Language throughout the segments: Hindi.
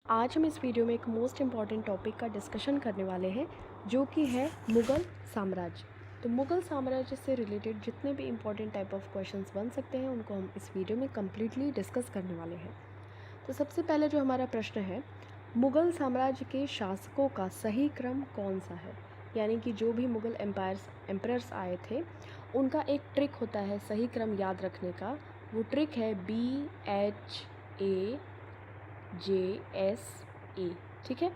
आज हम इस वीडियो में एक मोस्ट इम्पॉर्टेंट टॉपिक का डिस्कशन करने वाले हैं जो कि है मुग़ल साम्राज्य। तो मुग़ल साम्राज्य से रिलेटेड जितने भी इम्पॉर्टेंट टाइप ऑफ क्वेश्चंस बन सकते हैं उनको हम इस वीडियो में कम्प्लीटली डिस्कस करने वाले हैं। तो सबसे पहले जो हमारा प्रश्न है, मुग़ल साम्राज्य के शासकों का सही क्रम कौन सा है? यानी कि जो भी मुग़ल एम्परर्स आए थे उनका एक ट्रिक होता है सही क्रम याद रखने का। वो ट्रिक है BHAJSA। ठीक है,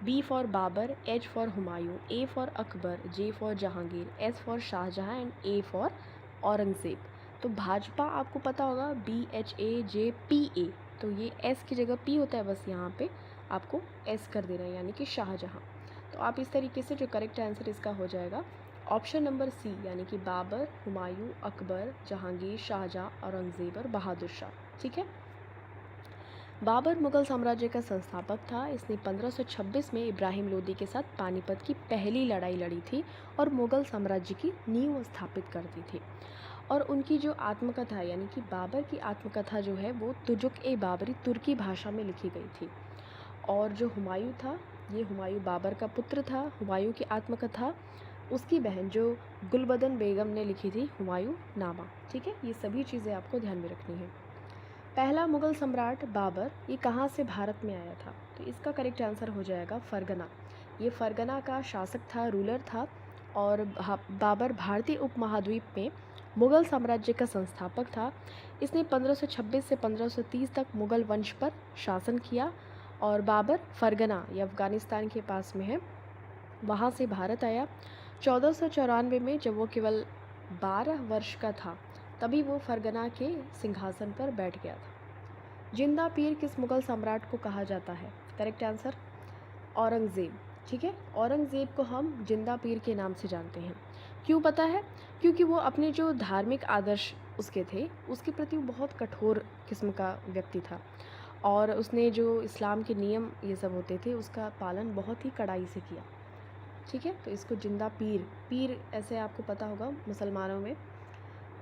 B for Babur, H for Humayun, A for Akbar, J for Jahangir, S for Shah Jahan and A for Aurangzeb. तो भाजपा आपको पता होगा BHAJPA, तो ये S की जगह P होता है, बस यहाँ पे आपको S कर देना है यानी कि शाहजहां। तो आप इस तरीके से जो करेक्ट आंसर इसका हो जाएगा ऑप्शन नंबर C, यानी कि बाबर, हुमायूं, अकबर, जहांगीर, शाहजहां, औरंगज़ेब और बहादुर शाह। ठीक है, बाबर मुग़ल साम्राज्य का संस्थापक था। इसने 1526 में इब्राहिम लोदी के साथ पानीपत की पहली लड़ाई लड़ी थी और मुग़ल साम्राज्य की नींव स्थापित कर दी थी। और उनकी जो आत्मकथा यानी कि बाबर की आत्मकथा जो है वो तुजुक-ए-बाबरी तुर्की भाषा में लिखी गई थी। और जो हुमायूं था, ये हुमायूं बाबर का पुत्र था। हुमायूं की आत्मकथा उसकी बहन जो गुलबदन बेगम ने लिखी थी, हुमायूं नामा। ठीक है, ये सभी चीज़ें आपको ध्यान में रखनी है। पहला मुग़ल सम्राट बाबर ये कहाँ से भारत में आया था? तो इसका करेक्ट आंसर हो जाएगा फरगना। ये फरगना का शासक था, रूलर था। और बाबर भारतीय उपमहाद्वीप में मुग़ल साम्राज्य का संस्थापक था। इसने 1526 से 1530 तक मुग़ल वंश पर शासन किया। और बाबर फरगना ये अफ़गानिस्तान के पास में है, वहाँ से भारत आया 1494 में। जब वो केवल 12 वर्ष का था तभी वो फरगना के सिंहासन पर बैठ गया था। जिंदा पीर किस मुग़ल सम्राट को कहा जाता है? Correct answer Aurangzeb. ठीक है, औरंगज़ेब को हम जिंदा पीर के नाम से जानते हैं। क्यों पता है? क्योंकि वो अपने जो धार्मिक आदर्श उसके थे उसके प्रति वो बहुत कठोर किस्म का व्यक्ति था। और उसने जो इस्लाम के नियम ये सब होते थे उसका पालन बहुत ही कड़ाई से किया। ठीक है, तो इसको जिंदा पीर ऐसे आपको पता होगा मुसलमानों में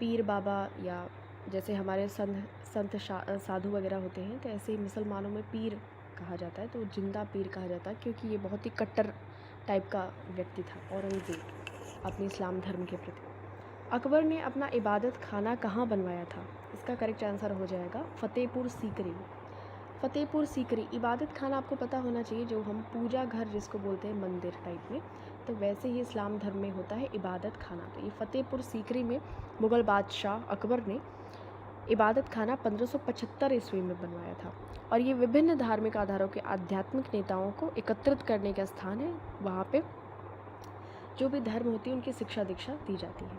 पीर बाबा, या जैसे हमारे संत साधु वगैरह होते हैं, तो ऐसे ही मुसलमानों में पीर कहा जाता है। तो जिंदा पीर कहा जाता है क्योंकि ये बहुत ही कट्टर टाइप का व्यक्ति था औरंगज़ेब अपने इस्लाम धर्म के प्रति। अकबर ने अपना इबादत खाना कहाँ बनवाया था? इसका करेक्ट आंसर हो जाएगा फतेहपुर सीकरी। फतेहपुर सीकरी इबादत खाना आपको पता होना चाहिए, जो हम पूजा घर जिसको बोलते हैं मंदिर टाइप में, तो वैसे ही इस्लाम धर्म में होता है इबादत खाना। तो ये फतेहपुर सीकरी में मुग़ल बादशाह अकबर ने इबादत खाना 1575 ईस्वी में बनवाया था। और ये विभिन्न धार्मिक आधारों के आध्यात्मिक नेताओं को एकत्रित करने का स्थान है। वहाँ पे जो भी धर्म होती है उनकी शिक्षा दीक्षा दी जाती है।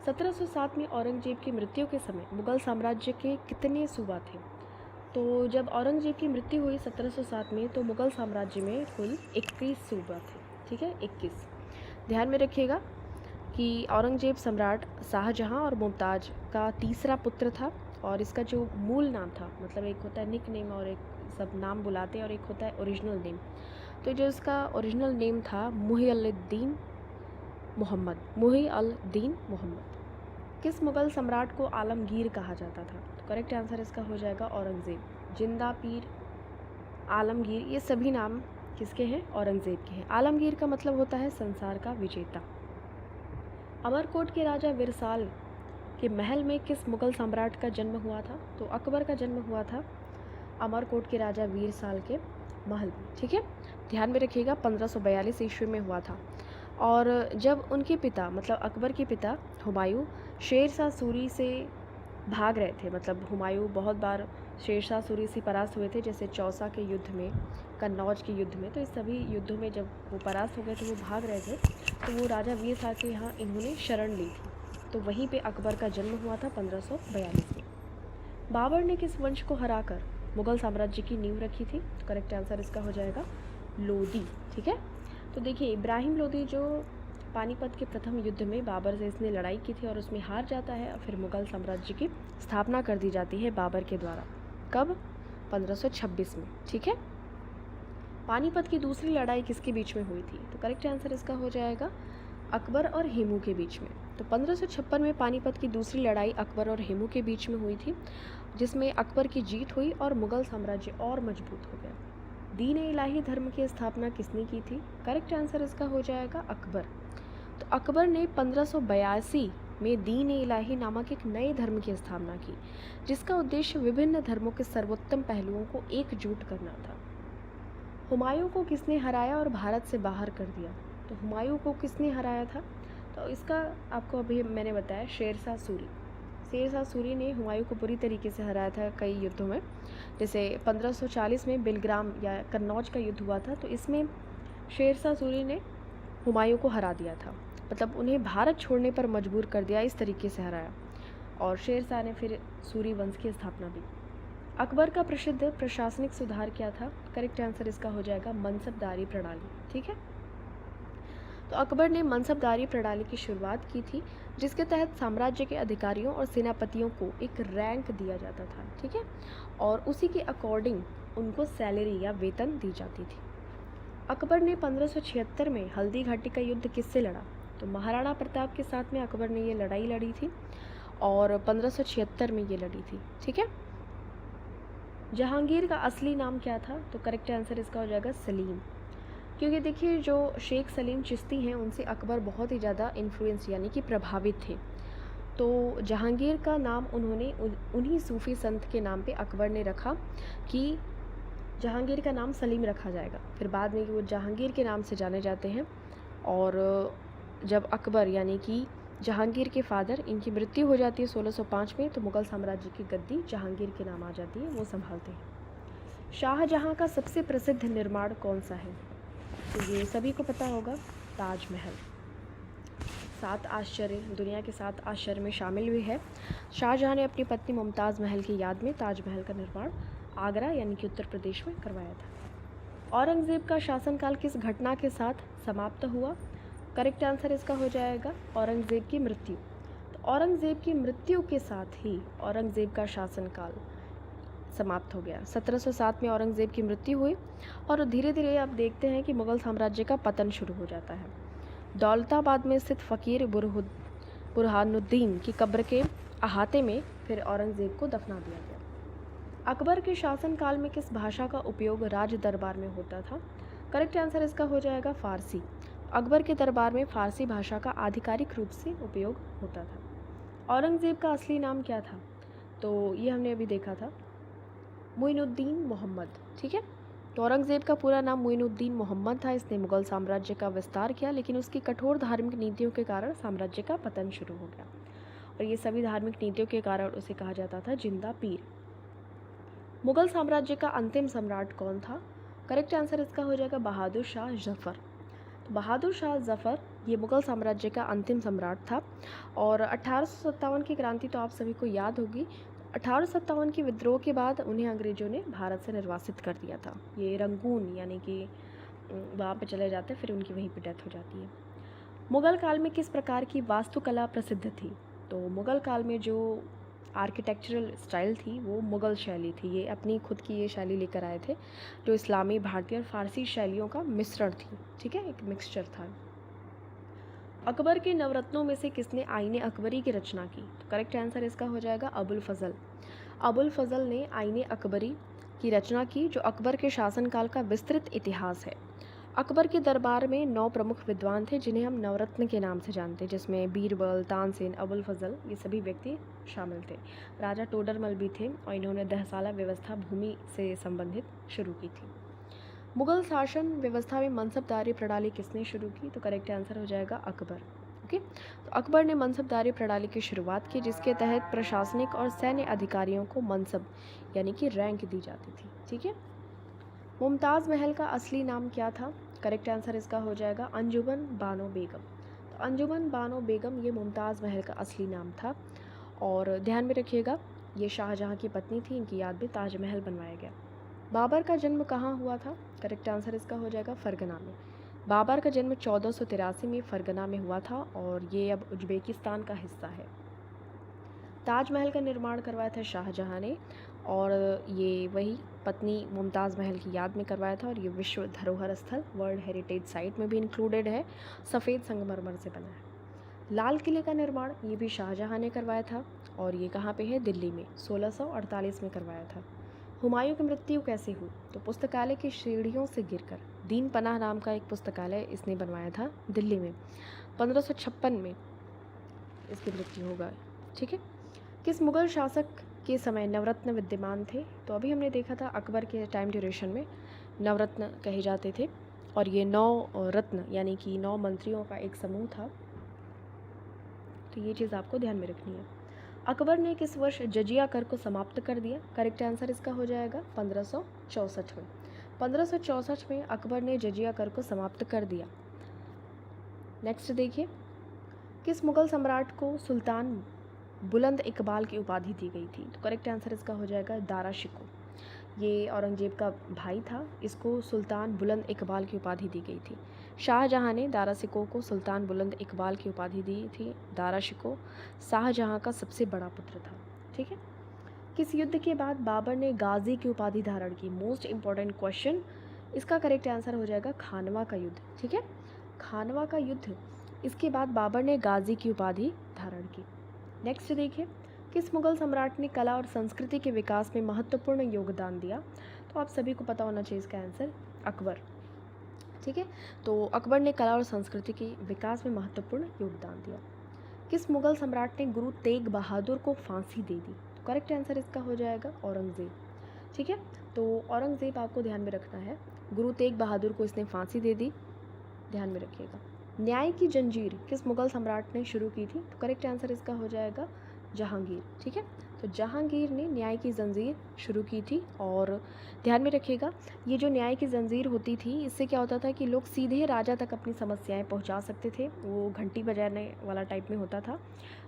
1707 में औरंगजेब की मृत्यु के समय मुग़ल साम्राज्य के कितने सूबा थे? तो जब औरंगजेब की मृत्यु हुई 1707 में तो मुग़ल साम्राज्य में कुल 21 सूबा थे। ठीक है, 21। ध्यान में रखिएगा कि औरंगजेब सम्राट शाहजहां और मुमताज़ का तीसरा पुत्र था। और इसका जो मूल नाम था, मतलब एक होता है निक नेम और एक सब नाम बुलाते हैं और एक होता है ओरिजिनल नेम। तो जो इसका ओरिजिनल नेम था मुही-अल-दीन मोहम्मद। किस मुग़ल सम्राट को आलमगीर कहा जाता था? तो करेक्ट आंसर इसका हो जाएगा औरंगज़ेब। जिंदा पीर, आलमगीर, ये सभी नाम किसके हैं? औरंगज़ेब के हैं। आलमगीर का मतलब होता है संसार का विजेता। अमरकोट के राजा विरसाल के महल में किस मुग़ल सम्राट का जन्म हुआ था? तो अकबर का जन्म हुआ था अमरकोट के राजा वीरसाल के महल में। ठीक है, ध्यान में रखिएगा 1542 ईस्वी में हुआ था। और जब उनके पिता मतलब अकबर के पिता हुमायूं शेरशाह सूरी से भाग रहे थे, मतलब हुमायूं बहुत बार शेरशाह सूरी से परास्त हुए थे, जैसे चौसा के युद्ध में, कन्नौज के युद्ध में, तो इस सभी युद्धों में जब वो परास्त हो गए थे, वो भाग रहे थे, तो वो राजा वीर शाह के यहाँ इन्होंने शरण ली थी। तो वहीं पे अकबर का जन्म हुआ था 1542 में। बाबर ने किस वंश को हराकर मुग़ल साम्राज्य की नींव रखी थी? करेक्ट आंसर इसका हो जाएगा लोदी। ठीक है, तो देखिए इब्राहिम लोदी जो पानीपत के प्रथम युद्ध में बाबर से इसने लड़ाई की थी और उसमें हार जाता है और फिर मुग़ल साम्राज्य की स्थापना कर दी जाती है बाबर के द्वारा। कब? 1526 में। ठीक है, पानीपत की दूसरी लड़ाई किसके बीच में हुई थी? तो करेक्ट आंसर इसका हो जाएगा अकबर और हेमू के बीच में। तो 1556 में पानीपत की दूसरी लड़ाई अकबर और हेमू के बीच में हुई थी, जिसमें अकबर की जीत हुई और मुग़ल साम्राज्य और मजबूत हो गया। दीन इलाही धर्म की स्थापना किसने की थी? करेक्ट आंसर इसका हो जाएगा अकबर। तो अकबर ने 1582 में दीन इलाही नामक एक नए धर्म की स्थापना की, जिसका उद्देश्य विभिन्न धर्मों के सर्वोत्तम पहलुओं को एकजुट करना था। हुमायूं को किसने हराया और भारत से बाहर कर दिया? तो हुमायूं को किसने हराया था? तो इसका आपको अभी मैंने बताया, शेरशाह सूरी। शेरशाह सूरी ने हुमायूं को बुरी तरीके से हराया था कई युद्धों में। जैसे 1540 में बिलग्राम या कन्नौज का युद्ध हुआ था, तो इसमें शेरशाह सूरी ने हुमायूं को हरा दिया था, मतलब उन्हें भारत छोड़ने पर मजबूर कर दिया, इस तरीके से हराया। और शेरशाह ने फिर सूरी वंश की स्थापना की। अकबर का प्रसिद्ध प्रशासनिक सुधार क्या था? करेक्ट आंसर इसका हो जाएगा मनसबदारी प्रणाली। ठीक है, तो अकबर ने मनसबदारी प्रणाली की शुरुआत की थी, जिसके तहत साम्राज्य के अधिकारियों और सेनापतियों को एक रैंक दिया जाता था। ठीक है, और उसी के अकॉर्डिंग उनको सैलरी या वेतन दी जाती थी। अकबर ने 1576 में हल्दी घाटी का युद्ध किससे लड़ा? तो महाराणा प्रताप के साथ में अकबर ने ये लड़ाई लड़ी थी और 1576 में ये लड़ी थी। ठीक है, जहांगीर का असली नाम क्या था? तो करेक्ट आंसर इसका हो जाएगा सलीम। क्योंकि देखिए, जो शेख सलीम चिश्ती हैं उनसे अकबर बहुत ही ज़्यादा इन्फ्लुएंस यानी कि प्रभावित थे। तो जहांगीर का नाम उन्होंने उन्हीं सूफ़ी संत के नाम पे अकबर ने रखा कि जहांगीर का नाम सलीम रखा जाएगा। फिर बाद में वो जहांगीर के नाम से जाने जाते हैं। और जब अकबर यानी कि जहांगीर के फादर, इनकी मृत्यु हो जाती है 1605 में, तो मुग़ल साम्राज्य की गद्दी जहांगीर के नाम आ जाती है, वो संभालते हैं। शाहजहाँ का सबसे प्रसिद्ध निर्माण कौन सा है? तो ये सभी को पता होगा, ताजमहल। 7 आश्चर्य, दुनिया के 7 आश्चर्य में शामिल भी है। शाहजहाँ ने अपनी पत्नी मुमताज़ महल की याद में ताजमहल का निर्माण आगरा यानी कि उत्तर प्रदेश में करवाया था। औरंगज़ेब का शासनकाल किस घटना के साथ समाप्त हुआ? करेक्ट आंसर इसका हो जाएगा औरंगज़ेब की मृत्यु। तो औरंगज़ेब की मृत्यु के साथ ही औरंगज़ेब का शासनकाल समाप्त हो गया। 1707 में औरंगज़ेब की मृत्यु हुई और धीरे धीरे आप देखते हैं कि मुग़ल साम्राज्य का पतन शुरू हो जाता है। दौलताबाद में स्थित फ़कीर बुरहानुद्दीन की कब्र के अहाते में फिर औरंगज़ेब को दफना दिया गया। अकबर के शासनकाल में किस भाषा का उपयोग राज दरबार में होता था? करेक्ट आंसर इसका हो जाएगा फ़ारसी। अकबर के दरबार में फ़ारसी भाषा का आधिकारिक रूप से उपयोग होता था। औरंगज़ेब का असली नाम क्या था? तो ये हमने अभी देखा था, मुइनुद्दीन मोहम्मद। ठीक है, तो औरंगज़ेब का पूरा नाम मुइनुद्दीन मोहम्मद था। इसने मुग़ल साम्राज्य का विस्तार किया, लेकिन उसकी कठोर धार्मिक नीतियों के कारण साम्राज्य का पतन शुरू हो गया, और ये सभी धार्मिक नीतियों के कारण उसे कहा जाता था जिंदा पीर। मुग़ल साम्राज्य का अंतिम सम्राट कौन था? करेक्ट आंसर इसका हो जाएगा बहादुर शाह ज़फ़र। तो बहादुर शाह ज़फ़र ये मुग़ल साम्राज्य का अंतिम सम्राट था। और 1857 की क्रांति तो आप सभी को याद होगी। 1857 के विद्रोह के बाद उन्हें अंग्रेज़ों ने भारत से निर्वासित कर दिया था। ये रंगून यानी कि वहाँ पे चले जाते, फिर उनकी वहीं पे डेथ हो जाती है। मुग़ल काल में किस प्रकार की वास्तुकला प्रसिद्ध थी? तो मुग़ल काल में जो आर्किटेक्चरल स्टाइल थी वो मुग़ल शैली थी। ये अपनी खुद की ये शैली लेकर आए थे, जो इस्लामी, भारतीय और फ़ारसी शैलियों का मिश्रण थी। ठीक है, एक मिक्सचर था। अकबर के नवरत्नों में से किसने आईने अकबरी की रचना की? तो करेक्ट आंसर इसका हो जाएगा अबुल फ़ज़ल। अबुल फ़ज़ल ने आईने अकबरी की रचना की, जो अकबर के शासनकाल का विस्तृत इतिहास है। अकबर के दरबार में 9 प्रमुख विद्वान थे, जिन्हें हम नवरत्न के नाम से जानते हैं, जिसमें बीरबल, तानसेन, अबुल फ़ज़ल, ये सभी व्यक्ति शामिल थे। राजा टोडरमल भी थे, और इन्होंने 10 व्यवस्था भूमि से संबंधित शुरू की थी। मुग़ल शासन व्यवस्था में मनसबदारी प्रणाली किसने शुरू की? तो करेक्ट आंसर हो जाएगा अकबर। ओके, तो अकबर ने मनसबदारी प्रणाली की शुरुआत की, जिसके तहत प्रशासनिक और सैन्य अधिकारियों को मनसब यानी कि रैंक दी जाती थी। ठीक है, मुमताज़ महल का असली नाम क्या था? करेक्ट आंसर इसका हो जाएगा अंजुमन बानो बेगम। तो अंजुमन बानो बेगम ये मुमताज़ महल का असली नाम था। और ध्यान में रखिएगा, ये शाहजहाँ की पत्नी थी, इनकी याद में ताजमहल बनवाया गया। बाबर का जन्म कहाँ हुआ था? करेक्ट आंसर इसका हो जाएगा फ़रगना में। बाबर का जन्म 1483 में फ़रगना में हुआ था, और ये अब उज़्बेकिस्तान का हिस्सा है। ताजमहल का निर्माण करवाया था शाहजहाँ ने, और ये वही पत्नी मुमताज़ महल की याद में करवाया था। और ये विश्व धरोहर स्थल, वर्ल्ड हेरिटेज साइट में भी इंक्लूडेड है। सफ़ेद संगमरमर से बना है। लाल किले का निर्माण ये भी शाहजहाँ ने करवाया था, और ये कहाँ पे है? दिल्ली में 1648 में करवाया था। हुमायूं की मृत्यु कैसे हुई? तो पुस्तकालय की सीढ़ियों से गिरकर। दीन पनाह नाम का एक पुस्तकालय इसने बनवाया था दिल्ली में। 1556 में इसकी मृत्यु होगा। ठीक है। किस मुगल शासक के समय नवरत्न विद्यमान थे? तो अभी हमने देखा था अकबर के टाइम ड्यूरेशन में नवरत्न कहे जाते थे और ये 9 रत्न यानी कि 9 मंत्रियों का एक समूह था। तो ये चीज़ आपको ध्यान में रखनी है। अकबर ने किस वर्ष जजिया कर को समाप्त कर दिया? करेक्ट आंसर इसका हो जाएगा 1564 में। 1564 में अकबर ने जजिया कर को समाप्त कर दिया। नेक्स्ट देखिए, किस मुगल सम्राट को सुल्तान बुलंद इकबाल की उपाधि दी गई थी? तो करेक्ट आंसर इसका हो जाएगा दारा शिकोह। ये औरंगजेब का भाई था, इसको सुल्तान बुलंद इकबाल की उपाधि दी गई थी। शाहजहां ने दारा शिकोह को सुल्तान बुलंद इकबाल की उपाधि दी थी। दारा शिकोह शाहजहां का सबसे बड़ा पुत्र था। ठीक है। किस युद्ध के बाद बाबर ने गाजी की उपाधि धारण की? Most important question. इसका करेक्ट आंसर हो जाएगा खानवा का युद्ध। ठीक है, खानवा का युद्ध, इसके बाद बाबर ने गाजी की उपाधि धारण की। नेक्स्ट देखिए, किस मुगल सम्राट ने कला और संस्कृति के विकास में महत्वपूर्ण योगदान दिया? तो आप सभी को पता होना चाहिए इसका आंसर अकबर। ठीक है, तो अकबर ने कला और संस्कृति के विकास में महत्वपूर्ण योगदान दिया। किस मुगल सम्राट ने गुरु तेग बहादुर को फांसी दे दी? तो करेक्ट आंसर इसका हो जाएगा औरंगज़ेब। ठीक है, तो औरंगज़ेब आपको ध्यान में रखना है, गुरु तेग बहादुर को इसने फांसी दे दी, ध्यान में रखिएगा। न्याय की जंजीर किस मुगल सम्राट ने शुरू की थी? तो करेक्ट आंसर इसका हो जाएगा जहांगीर। ठीक है, तो जहांगीर ने न्याय की जंजीर शुरू की थी। और ध्यान में रखिएगा, ये जो न्याय की जंजीर होती थी, इससे क्या होता था कि लोग सीधे राजा तक अपनी समस्याएं पहुंचा सकते थे। वो घंटी बजाने वाला टाइप में होता था।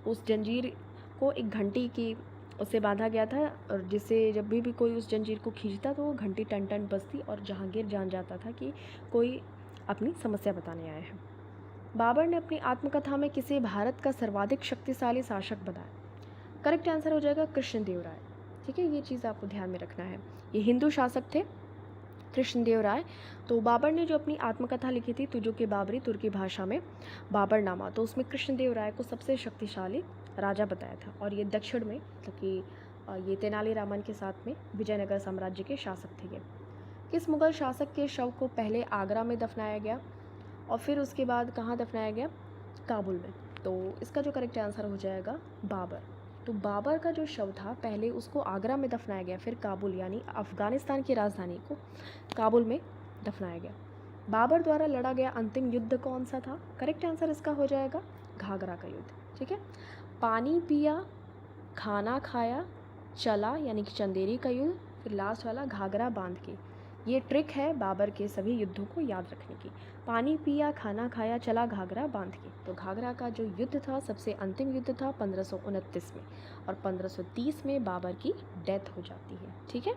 उस जंजीर को एक घंटी की उससे बांधा गया था और जिससे जब भी कोई उस जंजीर को खींचता तो वो घंटी टन टन बजती और जहांगीर जान जाता था कि कोई अपनी समस्या बताने आया है। बाबर ने अपनी आत्मकथा में किसे भारत का सर्वाधिक शक्तिशाली शासक बनाया? करेक्ट आंसर हो जाएगा कृष्णदेव राय। ठीक है, ये चीज़ आपको ध्यान में रखना है। ये हिंदू शासक थे कृष्णदेव राय। तो बाबर ने जो अपनी आत्मकथा लिखी थी तुजो के बाबरी, तुर्की भाषा में बाबरनामा, तो उसमें कृष्णदेव राय को सबसे शक्तिशाली राजा बताया था। और ये दक्षिण में, मतलब कि ये तेनालीरामन के साथ में विजयनगर साम्राज्य के शासक थे। किस मुगल शासक के शव को पहले आगरा में दफनाया गया और फिर उसके बाद कहाँ दफनाया गया? काबुल में। तो इसका जो करेक्ट आंसर हो जाएगा बाबर। तो बाबर का जो शव था पहले उसको आगरा में दफनाया गया, फिर काबुल यानी अफ़गानिस्तान की राजधानी को काबुल में दफनाया गया। बाबर द्वारा लड़ा गया अंतिम युद्ध कौन सा था? करेक्ट आंसर इसका हो जाएगा घाघरा का युद्ध। ठीक है, पानी पिया, खाना खाया, चला यानी कि चंदेरी का युद्ध, फिर लास्ट वाला घाघरा बांध के। ये ट्रिक है बाबर के सभी युद्धों को याद रखने की। पानी पिया, खाना खाया, चला, घाघरा बांध के। तो घाघरा का जो युद्ध था सबसे अंतिम युद्ध था 1529 में और 1530 में बाबर की डेथ हो जाती है। ठीक है,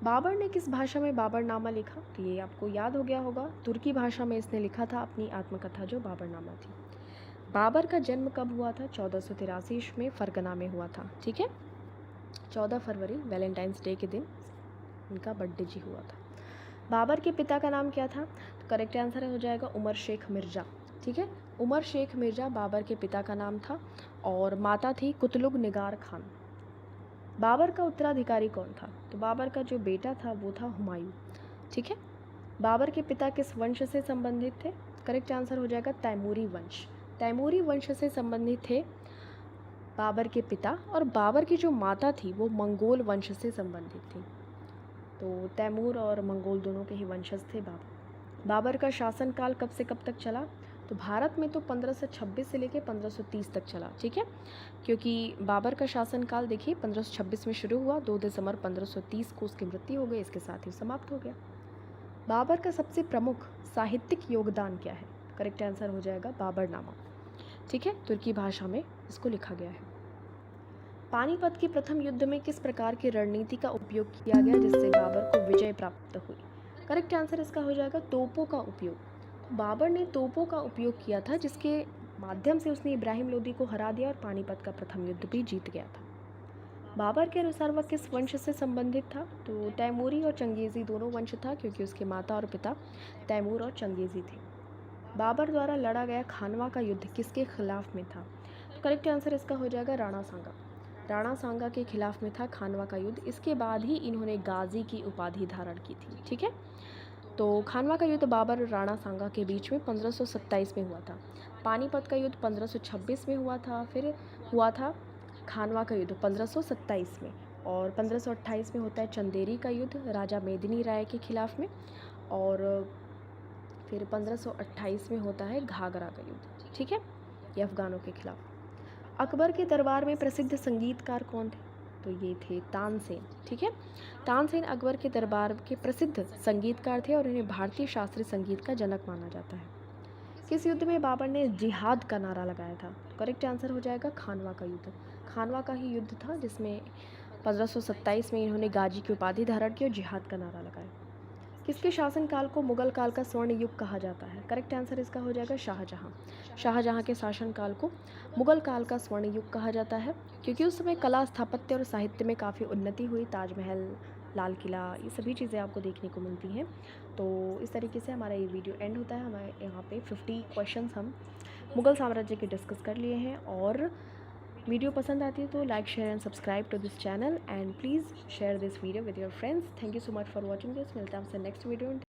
बाबर ने किस भाषा में बाबरनामा लिखा? तो ये आपको याद हो गया होगा, तुर्की भाषा में इसने लिखा था अपनी आत्मकथा जो बाबरनामा थी। बाबर का जन्म कब हुआ था? 1483 में फरगना में हुआ था। ठीक है, 14 फरवरी वैलेंटाइंस डे के दिन उनका बर्थडे जी हुआ था। बाबर के पिता का नाम क्या था? तो करेक्ट आंसर हो जाएगा उमर शेख मिर्ज़ा। ठीक है, उमर शेख मिर्ज़ा बाबर के पिता का नाम था और माता थी कुतलुग निगार खान। बाबर का उत्तराधिकारी कौन था? तो बाबर का जो बेटा था वो था हुमायूं। ठीक है, बाबर के पिता किस वंश से संबंधित थे? करेक्ट आंसर हो जाएगा तैमूरी वंश। तैमूरी वंश से संबंधित थे बाबर के पिता और बाबर की जो माता थी वो मंगोल वंश से संबंधित थी। तो तैमूर और मंगोल दोनों के ही वंशज थे बाबर। बाबर का शासनकाल कब से कब तक चला? तो भारत में तो 1526 से लेकर 1530 तक चला। ठीक है, क्योंकि बाबर का शासनकाल देखिए 1526 में शुरू हुआ, 2 दिसंबर 1530 को उसकी मृत्यु हो गई, इसके साथ ही समाप्त हो गया। बाबर का सबसे प्रमुख साहित्यिक योगदान क्या है? करेक्ट आंसर हो जाएगा बाबरनामा। ठीक है, तुर्की भाषा में इसको लिखा गया है। पानीपत के प्रथम युद्ध में किस प्रकार की रणनीति का उपयोग किया गया जिससे बाबर को विजय प्राप्त हुई? करेक्ट आंसर इसका हो जाएगा तोपों का उपयोग। बाबर ने तोपों का उपयोग किया था जिसके माध्यम से उसने इब्राहिम लोदी को हरा दिया और पानीपत का प्रथम युद्ध भी जीत गया था। बाबर के अनुसार वह किस वंश से संबंधित था? तो तैमूरी और चंगेज़ी दोनों वंश था क्योंकि उसके माता और पिता तैमूर और चंगेज़ी थे। बाबर द्वारा लड़ा गया खानवा का युद्ध किसके खिलाफ में था? तो करेक्ट आंसर इसका हो जाएगा राणा सांगा। राणा सांगा के खिलाफ में था खानवा का युद्ध। इसके बाद ही इन्होंने गाजी की उपाधि धारण की थी। ठीक है, तो खानवा का युद्ध बाबर और राणा सांगा के बीच में 1527 में हुआ था। पानीपत का युद्ध 1526 में हुआ था। फिर हुआ था खानवा का युद्ध 1527 में, और 1528 में होता है चंदेरी का युद्ध राजा मेदिनी राय के खिलाफ में, और फिर 1528 में होता है घाघरा का युद्ध। ठीक है, ये अफ़गानों के खिलाफ। अकबर के दरबार में प्रसिद्ध संगीतकार कौन थे? तो ये थे तानसेन। ठीक है, तानसेन अकबर के दरबार के प्रसिद्ध संगीतकार थे और इन्हें भारतीय शास्त्रीय संगीत का जनक माना जाता है। किस युद्ध में बाबर ने जिहाद का नारा लगाया था? करेक्ट आंसर हो जाएगा खानवा का युद्ध। खानवा का ही युद्ध था जिसमें 1527 में इन्होंने गाजी की उपाधि धारण की और जिहाद का नारा लगाया। किसके शासनकाल को मुगल काल का स्वर्ण युग कहा जाता है? करेक्ट आंसर इसका हो जाएगा शाहजहां। शाहजहां के शासनकाल को मुगल काल का स्वर्ण युग कहा जाता है, क्योंकि उस समय कला, स्थापत्य और साहित्य में काफ़ी उन्नति हुई। ताजमहल, लाल किला, ये सभी चीज़ें आपको देखने को मिलती हैं। तो इस तरीके से हमारा ये वीडियो एंड होता है। हमारे यहाँ पे 50 क्वेश्चंस हम मुगल साम्राज्य के डिस्कस कर लिए हैं। और वीडियो पसंद आती है तो like, share and subscribe to this channel, and please share this video with your friends. Thank you so much for watching this. मिलते हैं आपसे नेक्स्ट वीडियो।